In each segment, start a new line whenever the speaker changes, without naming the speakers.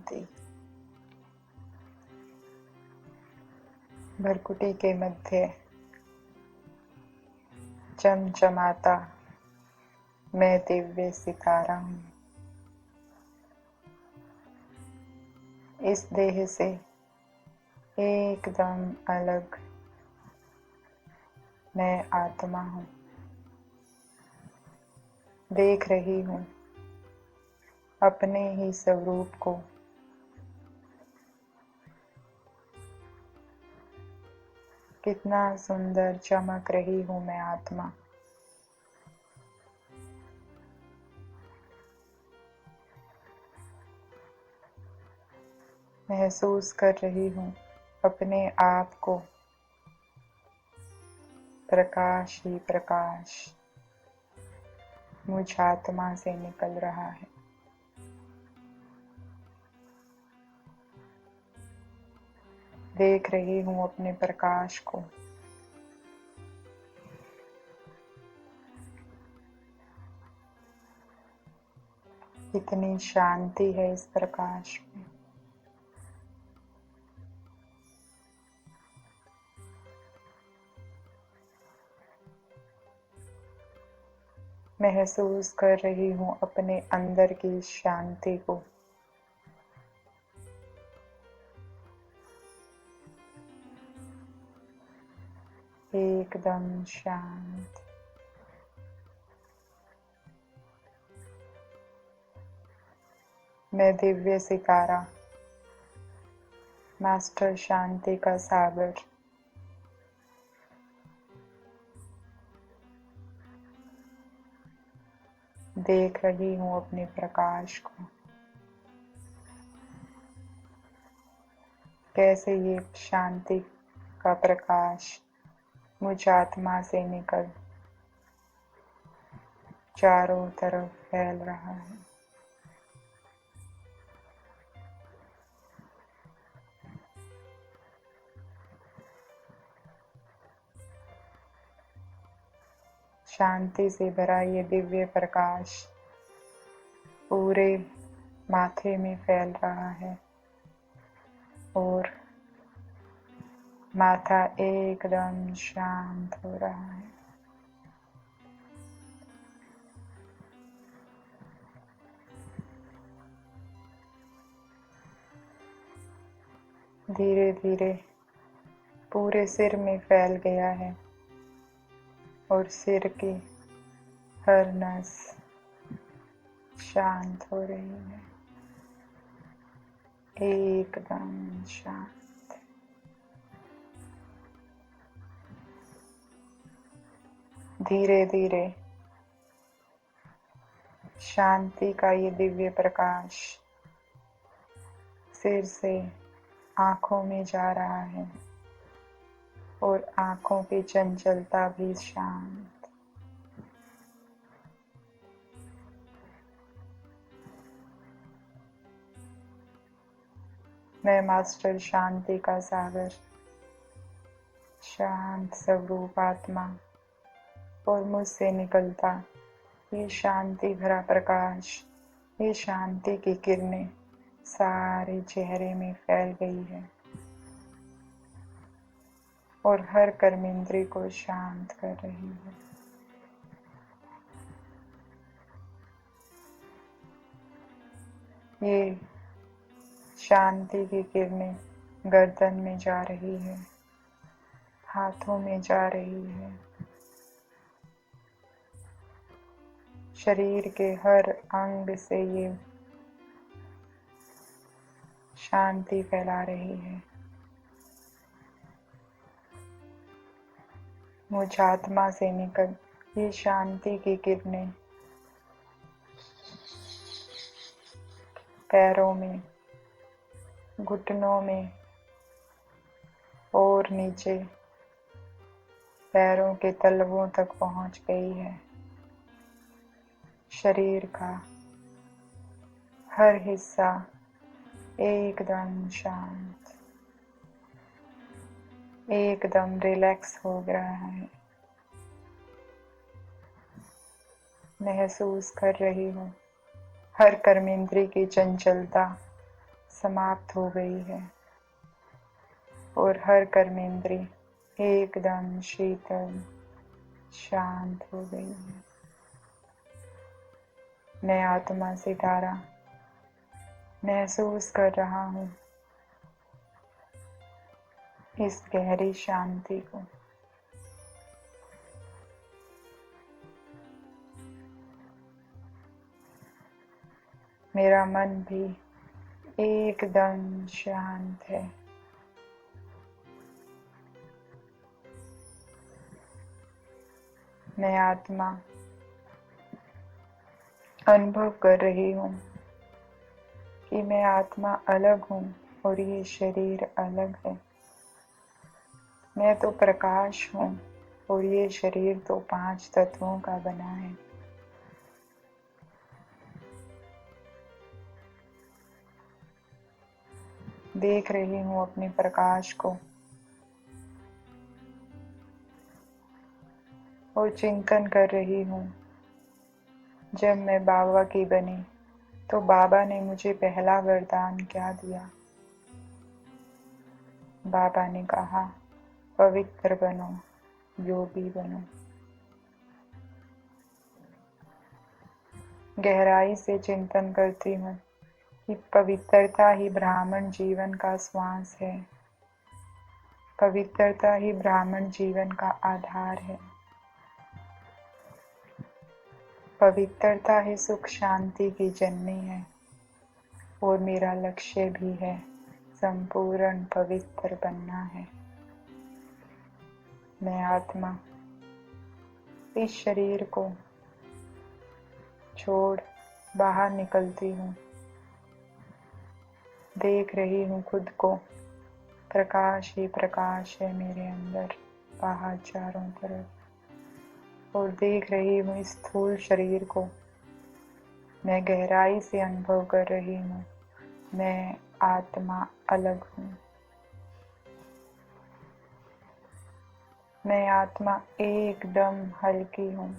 शांति। भरकुटी के मध्य चमचमाता मैं दिव्य सितारा हूँ। इस देह से एकदम अलग मैं आत्मा हूँ। देख रही हूँ अपने ही स्वरूप को। कितना सुंदर चमक रही हूँ मैं आत्मा। महसूस कर रही हूँ अपने आप को प्रकाश ही प्रकाश मुझ आत्मा से निकल रहा है। देख रही हूँ अपने प्रकाश को। कितनी शांति है इस प्रकाश में। महसूस कर रही हूँ अपने अंदर की शांति को। एकदम शांत। मैं दिव्य सितारा, मास्टर शांति का सागर। देख रही हूँ अपने प्रकाश को। कैसे ये शांति का प्रकाश मुझ आत्मा से निकल चारों तरफ फैल रहा है। शांति से भरा ये दिव्य प्रकाश पूरे माथे में फैल रहा है और माथा एकदम शांत हो रहा है। धीरे धीरे पूरे सिर में फैल गया है और सिर की हर नस शांत हो रही है। एकदम शांत। धीरे धीरे शांति का ये दिव्य प्रकाश सिर से आँखों में जा रहा है और आँखों की चंचलता भी शांत। मैं मास्टर शांति का सागर, शांत स्वरूप आत्मा और मुझसे निकलता ये शांति भरा प्रकाश, ये शांति की किरणें सारे चेहरे में फैल गई है और हर कर्मेंद्रिय को शांत कर रही है। ये शांति की किरणें गर्दन में जा रही है, हाथों में जा रही है, शरीर के हर अंग से ये शांति फैला रही है। मुझ आत्मा से निकल ये शांति की किरणें पैरों में, घुटनों में और नीचे पैरों के तलवों तक पहुंच गई है। शरीर का हर हिस्सा एकदम शांत, एकदम रिलैक्स हो रहा है। महसूस कर रही हूँ हर कर्मेंद्रिय की चंचलता समाप्त हो गई है और हर कर्मेंद्री एकदम शीतल शांत हो गई है। मैं आत्मा सितारा महसूस कर रहा हूँ इस गहरी शांति को। मेरा मन भी एकदम शांत है। मैं आत्मा अनुभव कर रही हूँ कि मैं आत्मा अलग हूँ और ये शरीर अलग है। मैं तो प्रकाश हूँ और ये शरीर तो 5 तत्वों का बना है। देख रही हूँ अपने प्रकाश को और चिंतन कर रही हूँ, जब मैं बाबा की बनी तो बाबा ने मुझे पहला वरदान क्या दिया। बाबा ने कहा, पवित्र बनो, योगी बनो। गहराई से चिंतन करती हूँ कि पवित्रता ही ब्राह्मण जीवन का श्वास है। पवित्रता ही ब्राह्मण जीवन का आधार है। पवित्रता ही सुख शांति की जननी है और मेरा लक्ष्य भी है संपूर्ण पवित्र बनना है। मैं आत्मा इस शरीर को छोड़ बाहर निकलती हूँ। देख रही हूँ खुद को, प्रकाश ही प्रकाश है मेरे अंदर बाहर चारों तरफ। और देख रही हूँ इस स्थूल शरीर को। मैं गहराई से अनुभव कर रही हूँ, मैं आत्मा अलग हूँ। मैं आत्मा एकदम हल्की हूँ।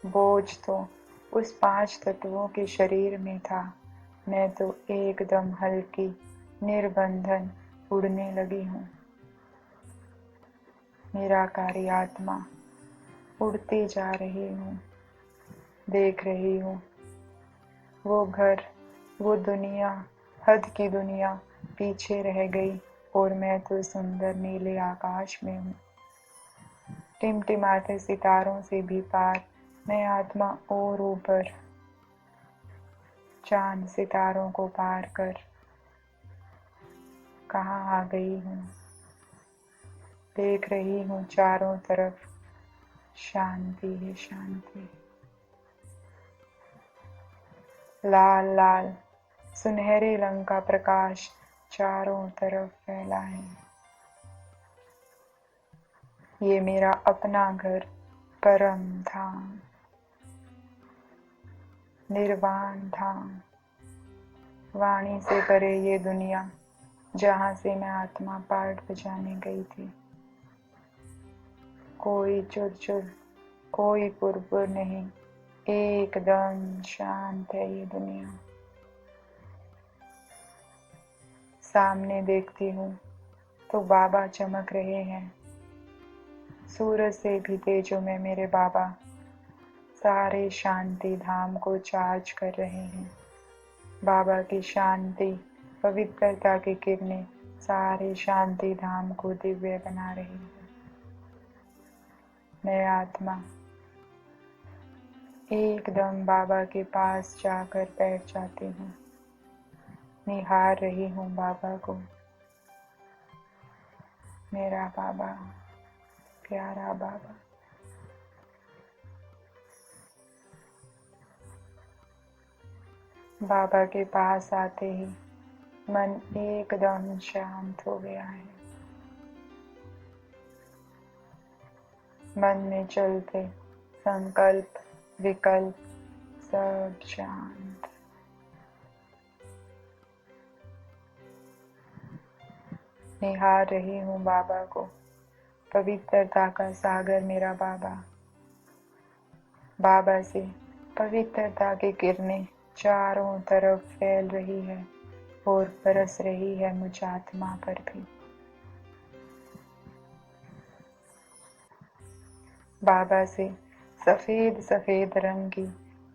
बोझ तो उस 5 तत्वों के शरीर में था। मैं तो एकदम हल्की निर्बंधन उड़ने लगी हूँ। निराकारी आत्मा उड़ती जा रही हूँ। देख रही हूँ वो घर, वो दुनिया, हद की दुनिया पीछे रह गई और मैं तो सुंदर नीले आकाश में हूँ। टिमटिमाते सितारों से भी पार मैं आत्मा और ऊपर, चांद सितारों को पार कर कहाँ आ गई हूँ। देख रही हूँ चारों तरफ शांति ही शांति। लाल लाल सुनहरे रंग का प्रकाश चारों तरफ फैला है। ये मेरा अपना घर, परम धाम, निर्वाण धाम। वाणी से परे ये दुनिया जहाँ से मैं आत्मा पाठ बजाने गई थी। कोई चुर-चुर, कोई पुर-पुर नहीं, एकदम शांत है ये दुनिया। सामने देखती हूँ तो बाबा चमक रहे हैं। सूरज से भी तेजों में मेरे बाबा सारे शांति धाम को चार्ज कर रहे हैं। बाबा की शांति, पवित्रता की किरणें सारे शांति धाम को दिव्य बना रही है। मैं आत्मा एकदम बाबा के पास जाकर बैठ जाती हूँ। निहार रही हूँ बाबा को। मेरा बाबा, प्यारा बाबा। बाबा के पास आते ही मन एकदम शांत हो गया है। मन में चलते संकल्प विकल्प सब शांत। निहार रही हूँ बाबा को। पवित्रता का सागर मेरा बाबा। बाबा से पवित्रता की किरणें चारों तरफ फैल रही है और बरस रही है मुझ आत्मा पर भी। बाबा से सफेद सफेद रंग की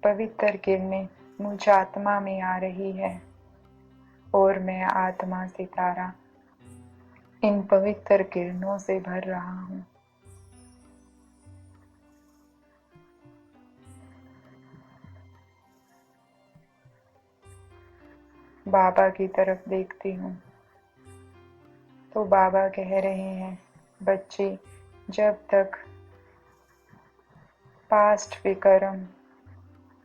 पवित्र किरणें मुझ आत्मा में आ रही है और मैं आत्मा सितारा इन पवित्र किरणों से भर रहा हूँ। बाबा की तरफ देखती हूँ तो बाबा कह रहे हैं, बच्चे, जब तक पास्ट विकर्म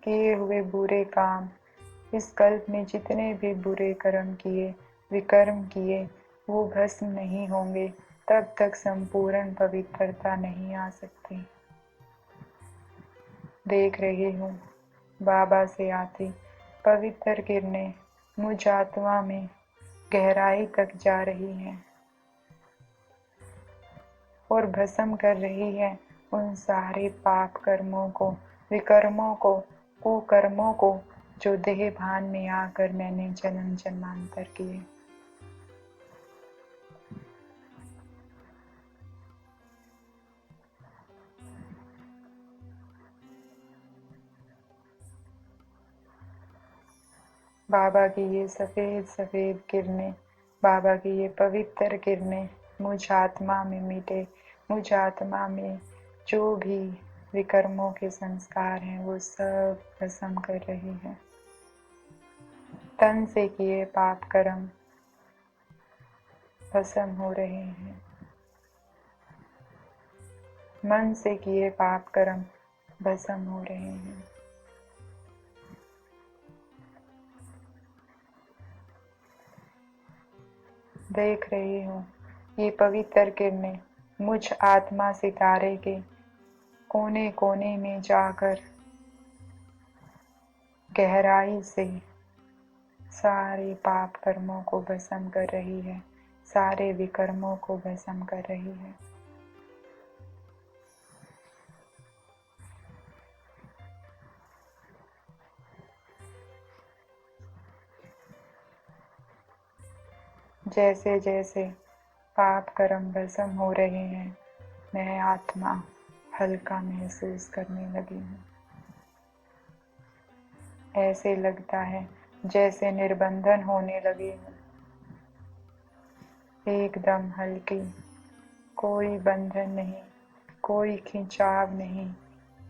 किए हुए बुरे काम, इस कल्प में जितने भी बुरे कर्म किए, विकर्म किए, वो भस्म नहीं होंगे, तब तक संपूर्ण पवित्रता नहीं आ सकती। देख रही हूँ बाबा से आती पवित्र किरणें मुझ आत्मा में गहराई तक जा रही हैं और भस्म कर रही है उन सारे पाप कर्मों को, विकर्मों को, कुकर्मों को जो देह भान में आकर मैंने जन्म जन्मांतर किए। बाबा की ये सफेद सफेद किरणें, बाबा की ये पवित्र किरणें मुझ आत्मा में मिटे, मुझ आत्मा में जो भी विकर्मों के संस्कार हैं वो सब भस्म कर रही है। तन से किए पाप कर्म भस्म हो रहे हैं, मन से किए पाप कर्म भस्म हो रहे हैं। देख रही हूँ ये पवित्र किरणें मुझ आत्मा सितारे के कोने कोने में जाकर गहराई से सारे पाप कर्मों को भस्म कर रही है, सारे विकर्मों को भस्म कर रही है। जैसे जैसे पाप कर्म भस्म हो रहे हैं, मैं आत्मा हल्का महसूस करने लगी हूँ। ऐसे लगता है जैसे निर्बंधन होने लगे हूँ, एकदम हल्की, कोई बंधन नहीं, कोई खिंचाव नहीं,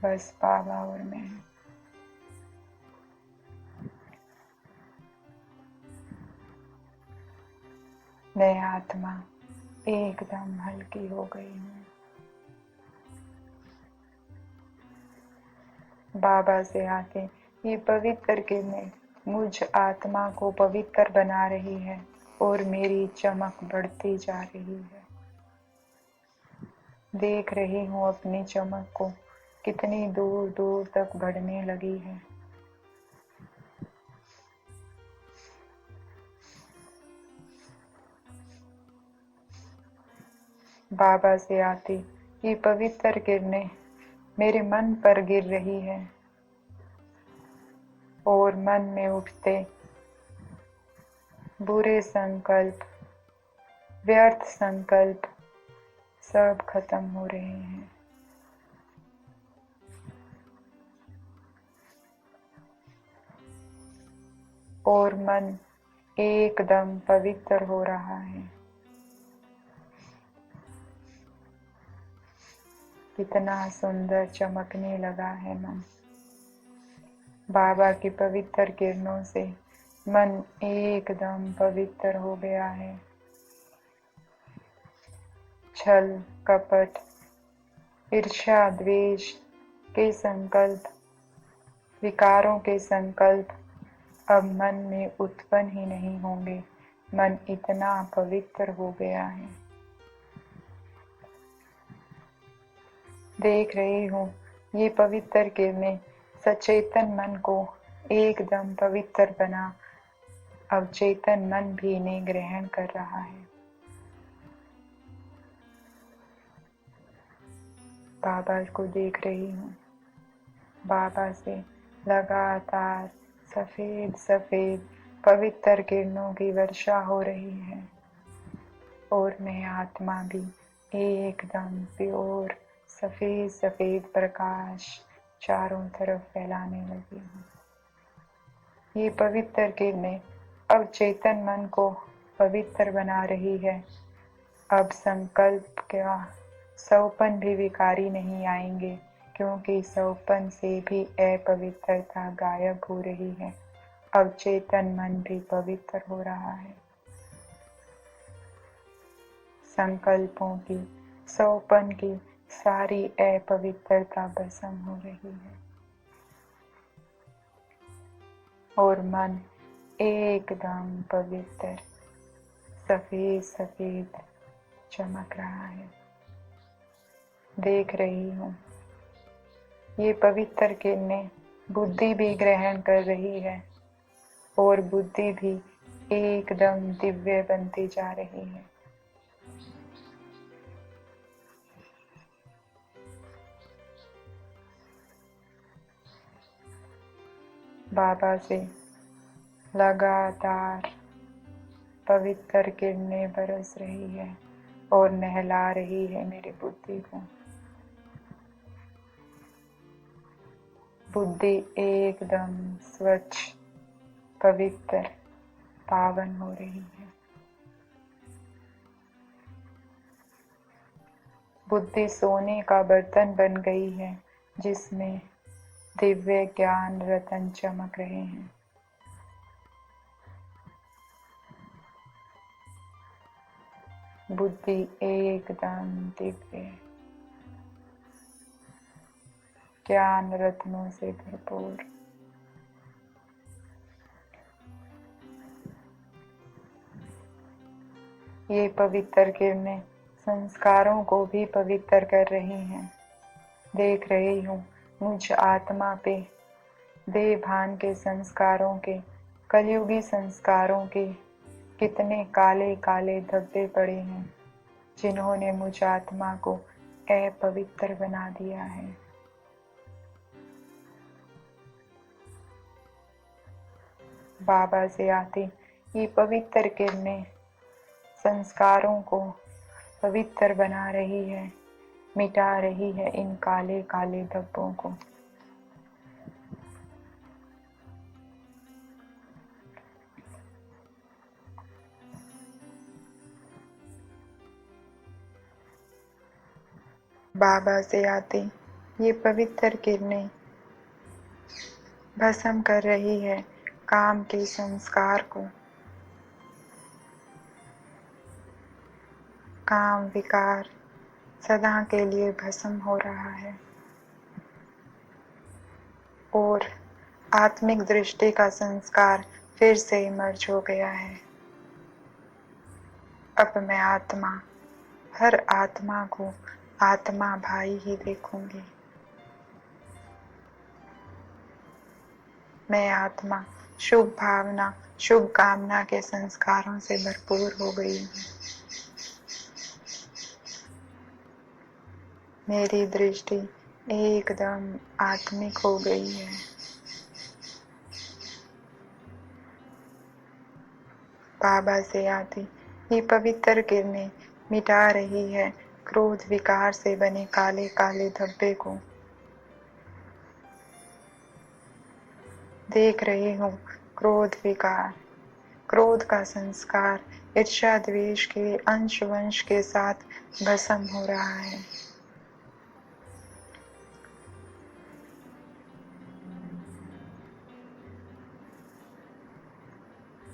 बस बाबा और मैं। मैं आत्मा एकदम हल्की हो गई हूँ। बाबा से आते ये पवित्र किरणें मुझ आत्मा को पवित्र बना रही है और मेरी चमक बढ़ती जा रही है। देख रही हूँ अपनी चमक को कितनी दूर दूर तक बढ़ने लगी है। बाबा से आती ये पवित्र किरणें मेरे मन पर गिर रही है और मन में उठते बुरे संकल्प, व्यर्थ संकल्प सब खत्म हो रहे हैं। और मन एकदम पवित्र हो रहा है। कितना सुंदर चमकने लगा है मन। बाबा की पवित्र किरणों से मन एकदम पवित्र हो गया है। छल, कपट, ईर्ष्या, द्वेष के संकल्प, विकारों के संकल्प अब मन में उत्पन्न ही नहीं होंगे। मन इतना पवित्र हो गया है। देख रही हूँ ये पवित्र किरणें सचेतन मन को एकदम पवित्र बना अवचेतन मन भी इन्हें ग्रहण कर रहा है। बाबा को देख रही हूँ। बाबा से लगातार सफेद सफेद पवित्र किरणों की वर्षा हो रही है और मैं आत्मा भी एकदम प्योर सफेद सफेद प्रकाश चारों तरफ फैलाने लगी हूँ। ये पवित्र किरणें अब चेतन मन को पवित्र बना रही है। अब संकल्प का सौपन भी विकारी नहीं आएंगे, क्योंकि सौपन से भी अपवित्रता गायब हो रही है। अब चेतन मन भी पवित्र हो रहा है। संकल्पों की सौपन की सारी अपवित्रता भस्म हो रही है और मन एकदम पवित्र सफेद सफेद चमक रहा है। देख रही हूँ ये पवित्र किरणें बुद्धि भी ग्रहण कर रही है और बुद्धि भी एकदम दिव्य बनती जा रही है। बाबा से लगातार पवित्र किरणें बरस रही है और नहला रही है मेरी बुद्धि को। बुद्धि एकदम स्वच्छ पवित्र पावन हो रही है। बुद्धि सोने का बर्तन बन गई है जिसमें दिव्य ज्ञान रतन चमक रहे हैं। बुद्धि एकदम दिव्य ज्ञान रत्नों से भरपूर। ये पवित्र किरणें संस्कारों को भी पवित्र कर रही हैं। देख रही हूँ मुझ आत्मा पे देह भान के संस्कारों के, कलयुगी संस्कारों के कितने काले काले धब्बे पड़े हैं, जिन्होंने मुझ आत्मा को अपवित्र बना दिया है। बाबा से आती ये पवित्र किरणें संस्कारों को पवित्र बना रही है, मिटा रही है इन काले काले धब्बों को। बाबा से आती ये पवित्र किरणें भस्म कर रही है काम के संस्कार को। काम विकार सदा के लिए भस्म हो रहा है और आत्मिक दृष्टि का संस्कार फिर से इमर्ज हो गया है। अब मैं आत्मा, हर आत्मा को आत्मा भाई ही देखूंगी। मैं आत्मा शुभ भावना शुभ कामना के संस्कारों से भरपूर हो गई हूँ। मेरी दृष्टि एकदम आत्मिक हो गई है। बाबा से आती ये पवित्र किरणें मिटा रही है क्रोध विकार से बने काले काले धब्बे को। देख रही हूँ क्रोध विकार, क्रोध का संस्कार ईर्ष्या द्वेष के अंश वंश के साथ भस्म हो रहा है।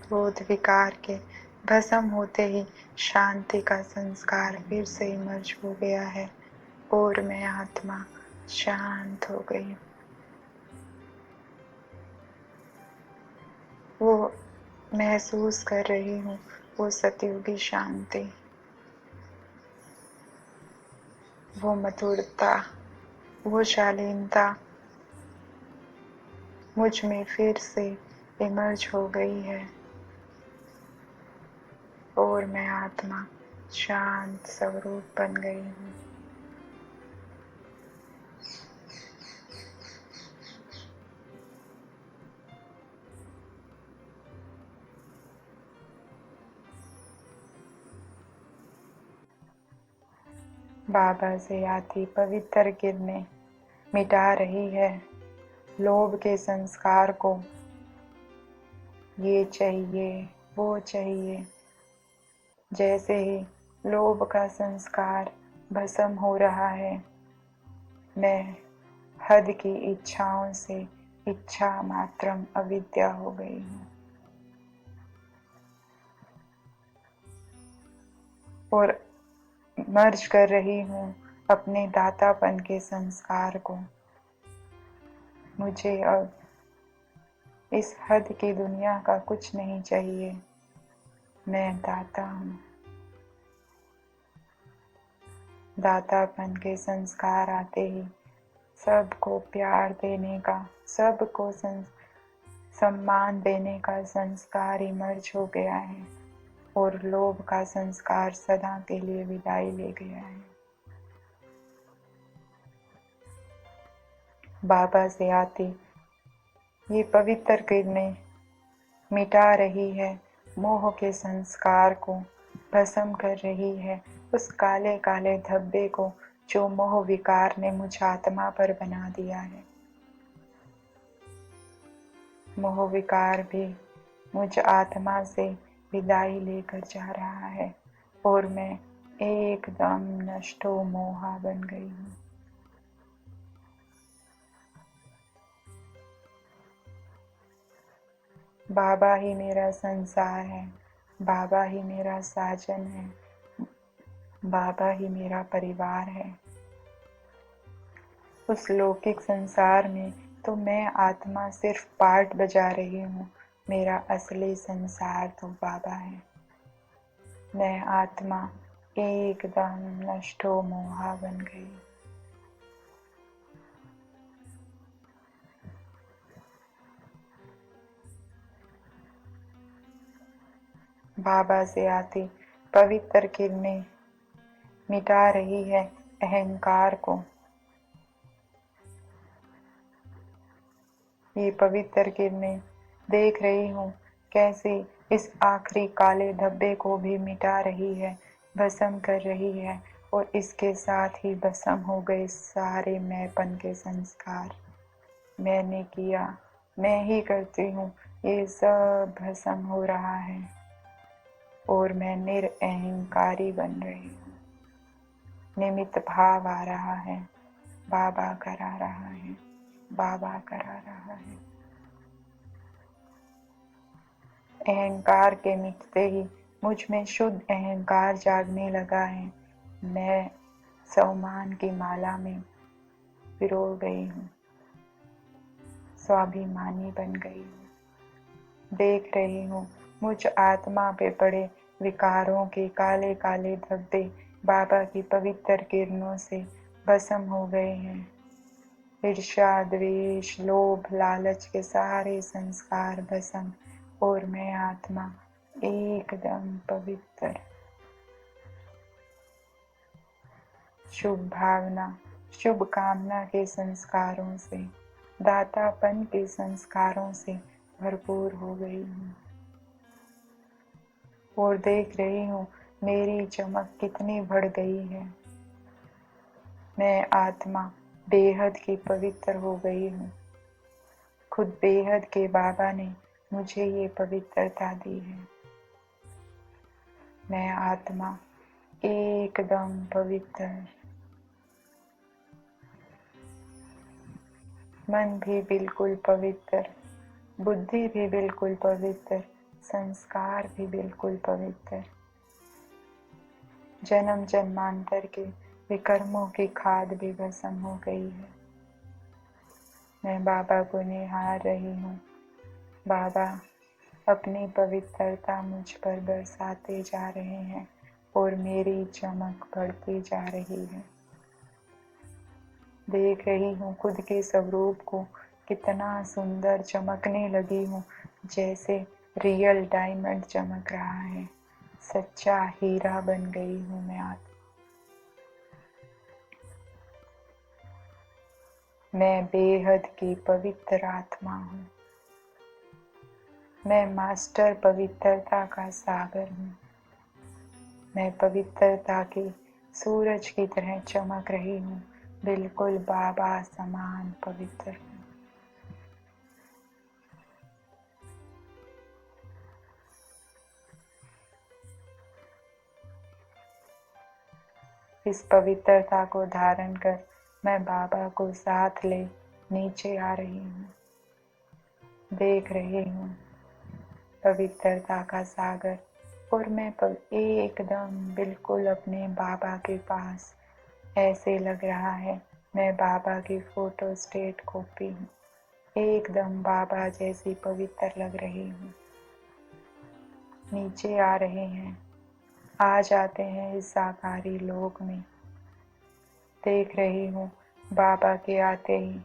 क्रोध विकार के भस्म होते ही शांति का संस्कार फिर से इमर्ज हो गया है और मैं आत्मा शांत हो गई। वो महसूस कर रही हूँ वो सतयुगी शांति, वो मधुरता, वो शालीनता मुझ में फिर से इमर्ज हो गई है और मैं आत्मा शांत स्वरूप बन गई हूँ। बाबा से आती पवित्र किरणें मिटा रही है लोभ के संस्कार को। ये चाहिए, वो चाहिए। जैसे ही लोभ का संस्कार भस्म हो रहा है, मैं हद की इच्छाओं से इच्छा मात्रम अविद्या हो गई हूँ और मर्ज कर रही हूँ अपने दातापन के संस्कार को। मुझे अब इस हद की दुनिया का कुछ नहीं चाहिए। मैं दाता हूँ। दातापन के संस्कार आते ही सबको प्यार देने का, सबको सम्मान देने का संस्कार इमर्ज हो गया है और लोभ का संस्कार सदा के लिए विदाई ले गया है। बाबा से आती ये पवित्र किरणें मिटा रही है मोह के संस्कार को, भस्म कर रही है उस काले काले धब्बे को जो मोह विकार ने मुझ आत्मा पर बना दिया है। मोह विकार भी मुझ आत्मा से विदाई लेकर जा रहा है और मैं एकदम नष्टो मोहा बन गई हूँ। बाबा ही मेरा संसार है, बाबा ही मेरा साजन है, बाबा ही मेरा परिवार है। उस लौकिक संसार में तो मैं आत्मा सिर्फ पार्ट बजा रही हूँ, मेरा असली संसार तो बाबा है। मैं आत्मा एकदम नष्टो मोहा बन गई। बाबा से आती पवित्र किरणें मिटा रही है अहंकार को। ये पवित्र किरणें देख रही हूँ कैसे इस आखिरी काले धब्बे को भी मिटा रही है, भस्म कर रही है और इसके साथ ही भस्म हो गए सारे मैंपन के संस्कार। मैंने किया, मैं ही करती हूँ, ये सब भस्म हो रहा है और मैं निरअहंकारी बन रही हूँ। निमित्त भाव आ रहा है, बाबा करा रहा है, बाबा करा रहा है। अहंकार के मिटते ही मुझ में शुद्ध अहंकार जागने लगा है। मैं सम्मान की माला में पिरो गई हूँ, स्वाभिमानी बन गई हूँ। देख रही हूँ मुझ आत्मा पे पड़े विकारों के काले काले धब्बे बाबा की पवित्र किरणों से भस्म हो गए हैं। ईर्ष्या, द्वेष, लोभ, लालच के सारे संस्कार भस्म और मैं आत्मा एकदम पवित्र। शुभ भावना, शुभ कामना के संस्कारों से, दातापन के संस्कारों से भरपूर हो गई हूँ और देख रही हूँ मेरी चमक कितनी बढ़ गई है। मैं आत्मा बेहद की पवित्र हो गई हूँ। खुद बेहद के बाबा ने मुझे ये पवित्रता दी है। मैं आत्मा एकदम पवित्र, मन भी बिल्कुल पवित्र, बुद्धि भी बिल्कुल पवित्र, संस्कार भी बिल्कुल पवित्र। जन्म जन्मांतर के विकर्मों की खाद भी भस्म हो गई है। मैं बाबा को निहार रही हूँ। बाबा अपनी पवित्रता मुझ पर बरसाते जा रहे हैं और मेरी चमक बढ़ती जा रही है। देख रही हूँ खुद के स्वरूप को कितना सुंदर चमकने लगी हूँ, जैसे रियल डायमंड चमक रहा है। सच्चा हीरा बन गई हूँ मैं आज। मैं बेहद की पवित्र आत्मा हूँ। मैं मास्टर पवित्रता का सागर हूँ। मैं पवित्रता के सूरज की तरह चमक रही हूँ, बिल्कुल बाबा समान पवित्र हूँ। इस पवित्रता को धारण कर मैं बाबा को साथ ले नीचे आ रही हूँ। देख रही हूँ पवित्रता का सागर, और मैं एकदम बिल्कुल अपने बाबा के पास। ऐसे लग रहा है मैं बाबा की फोटो स्टेट कॉपी हूँ। एकदम बाबा जैसी पवित्र लग रही हूँ। नीचे आ रहे हैं, आ जाते हैं इस साकारी लोक में। देख रही हूँ बाबा के आते ही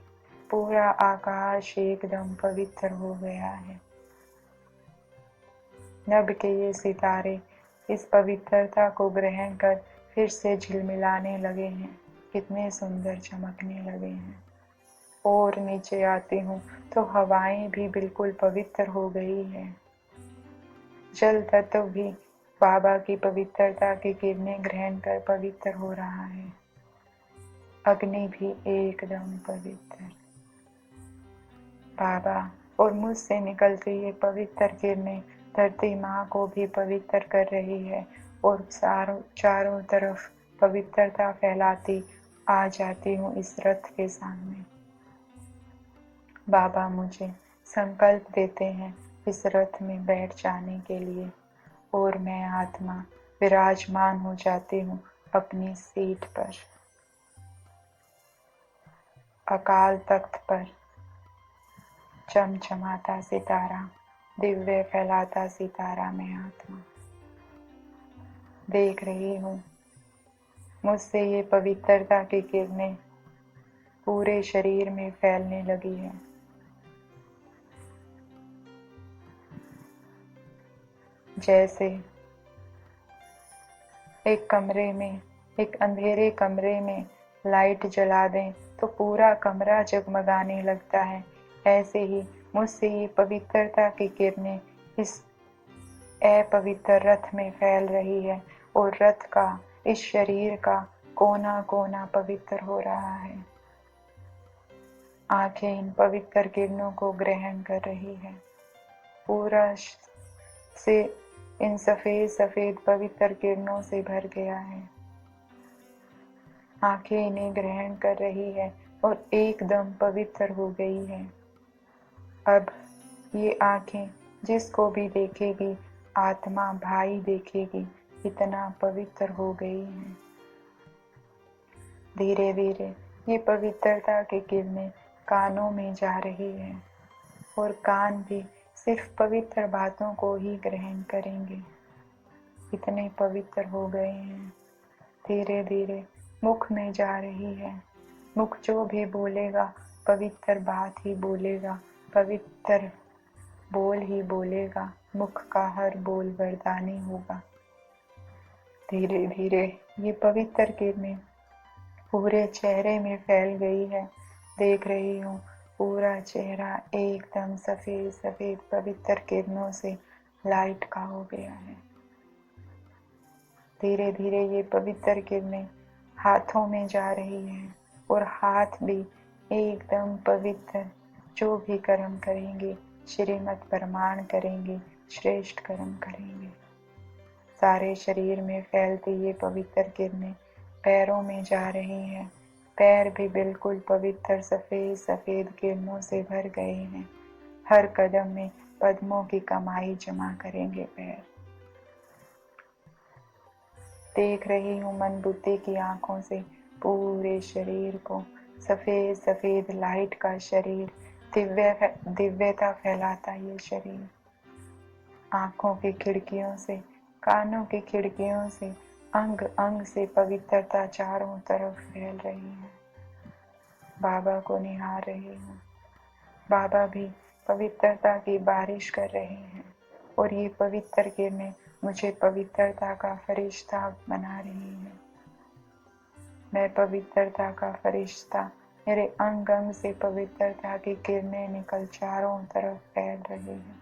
पूरा आकाश एकदम पवित्र हो गया है। नभ के ये सितारे इस पवित्रता को ग्रहण कर फिर से झिलमिलाने लगे हैं, कितने सुंदर चमकने लगे हैं। और नीचे आती हूँ तो हवाएं भी बिल्कुल पवित्र हो गई है। जल तत्व भी बाबा की पवित्रता की किरणें ग्रहण कर पवित्र हो रहा है। अग्नि भी एकदम पवित्र। बाबा और मुझसे निकलती ये पवित्र किरणें धरती माँ को भी पवित्र कर रही है, और चारों तरफ पवित्रता फैलाती आ जाती हूँ इस रथ के सामने। बाबा मुझे संकल्प देते हैं इस रथ में बैठ जाने के लिए, और मैं आत्मा विराजमान हो जाती हूँ अपनी सीट पर, अकाल तख्त पर। चमचमाता सितारा, दिव्य फैलाता सितारा मैं आत्मा। देख रही हूँ मुझसे ये पवित्रता की किरणें पूरे शरीर में फैलने लगी है। जैसे एक अंधेरे कमरे में लाइट जला दें तो पूरा कमरा जगमगाने लगता है, ऐसे ही मुझसे ये पवित्रता की किरणें इस अपवित्र रथ में फैल रही है, और रथ का, इस शरीर का कोना कोना पवित्र हो रहा है। आंखें इन पवित्र किरणों को ग्रहण कर रही है। पूरा से इन सफेद सफेद पवित्र किरणों से भर गया है। आंखें इन्हें ग्रहण कर रही है और एकदम पवित्र हो गई है। अब ये आंखें जिसको भी देखेगी आत्मा भाई देखेगी, इतना पवित्र हो गई है। धीरे धीरे ये पवित्रता की किरणें कानों में जा रही है, और कान भी सिर्फ पवित्र बातों को ही ग्रहण करेंगे, इतने पवित्र हो गए हैं। धीरे धीरे मुख में जा रही है। मुख जो भी बोलेगा पवित्र बात ही बोलेगा, पवित्र बोल ही बोलेगा। मुख का हर बोल वरदानी होगा। धीरे धीरे ये पवित्र किरणें पूरे चेहरे में फैल गई है। देख रही हूँ पूरा चेहरा एकदम सफेद सफेद पवित्र किरणों से लाइट का हो गया है। धीरे धीरे ये पवित्र किरणें हाथों में जा रही है, और हाथ भी एकदम पवित्र, जो भी कर्म करेंगे श्रीमत प्रमाण करेंगे, श्रेष्ठ कर्म करेंगे। सारे शरीर में फैलती ये पवित्र किरणें पैरों में जा रही हैं। पैर भी बिल्कुल पवित्र सफेद सफेद किरणों से भर गए हैं। हर कदम में पद्मों की कमाई जमा करेंगे पैर। देख रही हूँ मन बुद्धि की आंखों से पूरे शरीर को, सफेद सफेद लाइट का शरीर, दिव्यता फैलाता ये शरीर। आंखों की खिड़कियों से, कानों की खिड़कियों से, अंग अंग से पवित्रता चारों तरफ फैल रही है। बाबा को निहार रही हूँ। बाबा भी पवित्रता की बारिश कर रहे हैं, और ये पवित्र किरणें मुझे पवित्रता का फरिश्ता बना रही है। मैं पवित्रता का फरिश्ता, मेरे अंग अंग से पवित्रता की किरणें निकल चारों तरफ फैल रही है।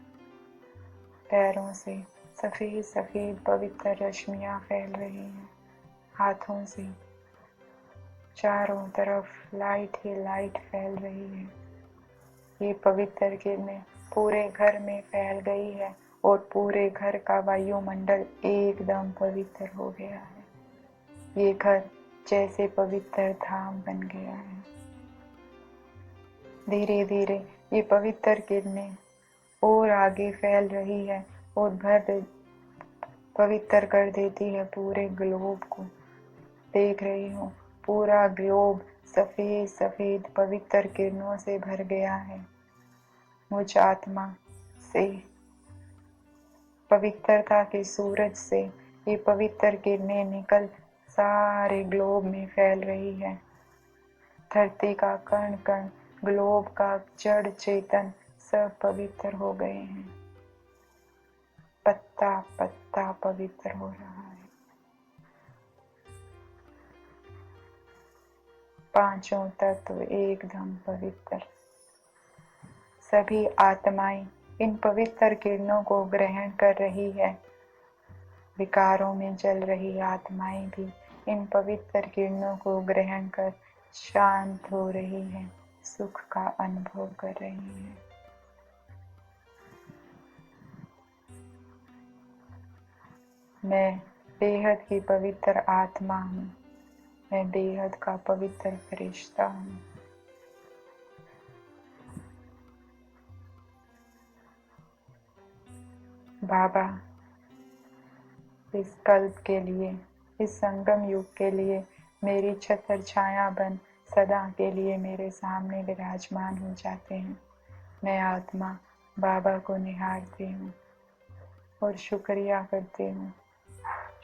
पैरों से सफेद सफेद पवित्र रश्मियाँ फैल रही हैं। हाथों से चारों तरफ लाइट ही लाइट फैल रही है। ये पवित्र किरणें पूरे घर में फैल गई है और पूरे घर का वायुमंडल एकदम पवित्र हो गया है। ये घर जैसे पवित्र धाम बन गया है। धीरे धीरे ये पवित्र किरणें और आगे फैल रही है और भर पवित्र कर देती है पूरे ग्लोब को। देख रही हूँ पूरा ग्लोब सफेद सफेद पवित्र किरणों से भर गया है। मुझ आत्मा से, पवित्रता के सूरज से ये पवित्र किरणें निकल सारे ग्लोब में फैल रही है। धरती का कण कण, ग्लोब का जड़ चेतन सब पवित्र हो गए हैं। पत्ता पत्ता पवित्र हो रहा है। पांचों तत्व एकदम पवित्र। सभी आत्माएं इन पवित्र किरणों को ग्रहण कर रही है। विकारों में जल रही आत्माएं भी इन पवित्र किरणों को ग्रहण कर शांत हो रही है, सुख का अनुभव कर रही है। मैं बेहद की पवित्र आत्मा हूँ। मैं बेहद का पवित्र फरिश्ता हूँ। बाबा इस कल्प के लिए, इस संगम युग के लिए मेरी छत्र छाया बन सदा के लिए मेरे सामने विराजमान हो जाते हैं। मैं आत्मा बाबा को निहारती हूँ और शुक्रिया करती हूँ।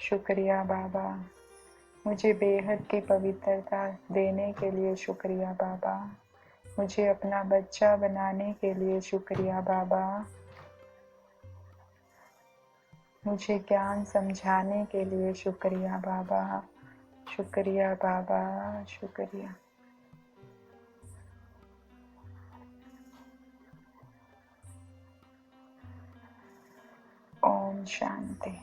शुक्रिया बाबा, मुझे बेहद की पवित्रता देने के लिए शुक्रिया बाबा। मुझे अपना बच्चा बनाने के लिए शुक्रिया बाबा। मुझे ज्ञान समझाने के लिए शुक्रिया बाबा। शुक्रिया बाबा, शुक्रिया। ओम शांति।